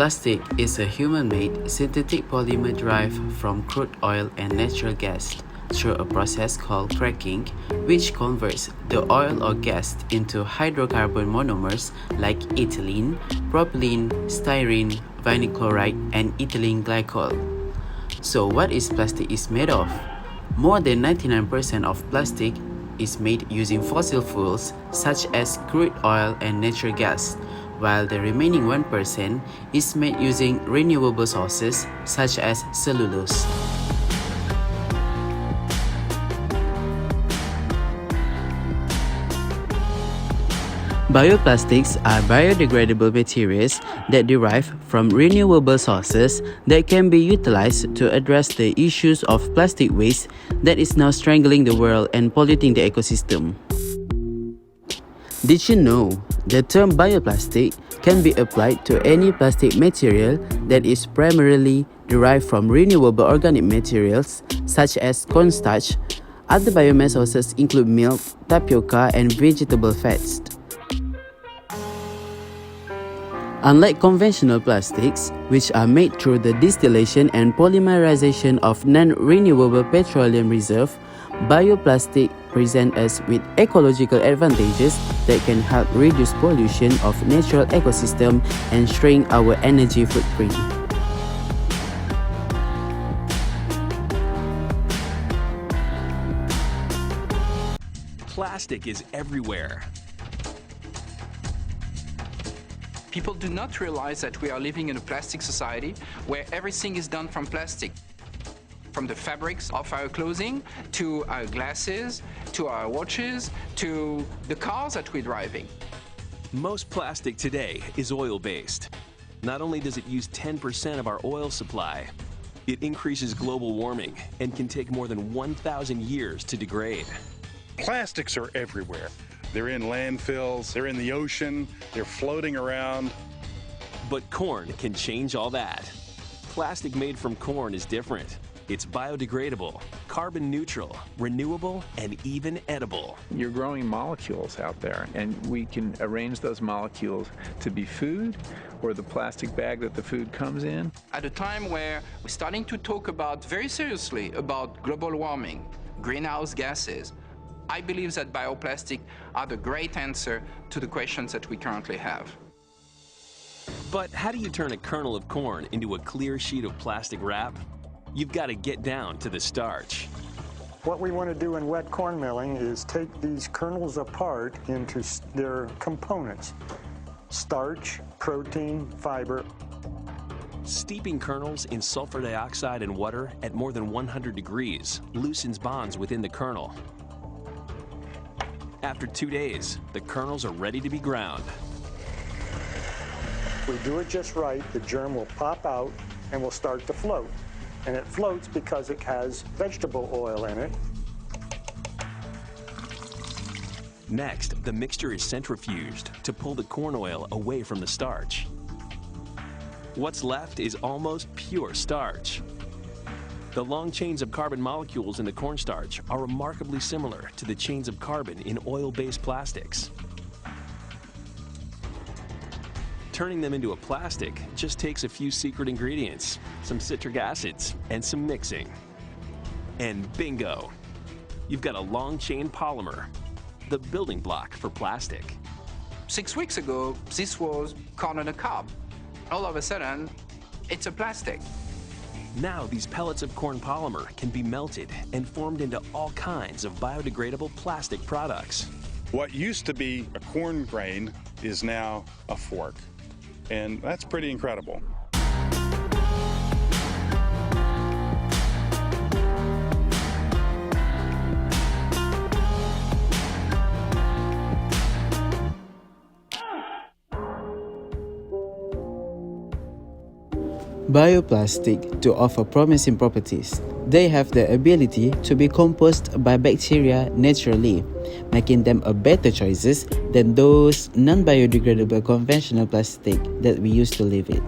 Bioplastic is a human-made synthetic polymer derived from crude oil and natural gas through a process called cracking, which converts the oil or gas into hydrocarbon monomers like ethylene, propylene, styrene, vinyl chloride, and ethylene glycol. So what is plastic is made of? More than 99% of plastic is made using fossil fuels such as crude oil and natural gas, while the remaining 1% is made using renewable sources such as cellulose. Bioplastics are biodegradable materials that derive from renewable sources that can be utilized to address the issues of plastic waste that is now strangling the world and polluting the ecosystem. Did you know the term bioplastic can be applied to any plastic material that is primarily derived from renewable organic materials such as cornstarch? Other biomass sources include milk, tapioca, and vegetable fats. Unlike conventional plastics, which are made through the distillation and polymerization of non-renewable petroleum reserve, bioplastic present us with ecological advantages that can help reduce pollution of natural ecosystem and shrink our energy footprint. Plastic is everywhere. People do not realize that we are living in a plastic society where everything is done from plastic. From the fabrics of our clothing, to our glasses, to our watches, to the cars that we're driving. Most plastic today is oil-based. Not only does it use 10% of our oil supply, it increases global warming and can take more than 1,000 years to degrade. Plastics are everywhere. They're in landfills, they're in the ocean, they're floating around. But corn can change all that. Plastic made from corn is different. It's biodegradable, carbon neutral, renewable, and even edible. You're growing molecules out there, and we can arrange those molecules to be food or the plastic bag that the food comes in. At a time where we're starting to talk about very seriously about global warming, greenhouse gases, I believe that bioplastic are the great answer to the questions that we currently have. But how do you turn a kernel of corn into a clear sheet of plastic wrap? You've got to get down to the starch. What we want to do in wet corn milling is take these kernels apart into their components: starch, protein, fiber. Steeping kernels in sulfur dioxide and water at more than 100 degrees loosens bonds within the kernel. After 2 days, the kernels are ready to be ground. If we do it just right, the germ will pop out and will start to float. And it floats because it has vegetable oil in it. Next, the mixture is centrifuged to pull the corn oil away from the starch. What's left is almost pure starch. The long chains of carbon molecules in the cornstarch are remarkably similar to the chains of carbon in oil-based plastics. Turning them into a plastic just takes a few secret ingredients, some citric acids, and some mixing. And bingo! You've got a long-chain polymer, the building block for plastic. 6 weeks ago, this was corn on a cob. All of a sudden, it's a plastic. Now these pellets of corn polymer can be melted and formed into all kinds of biodegradable plastic products. What used to be a corn grain is now a fork, and that's pretty incredible. Bioplastic to offer promising properties. They have the ability to be composed by bacteria naturally, making them a better choices than those non-biodegradable conventional plastic that we used to live with.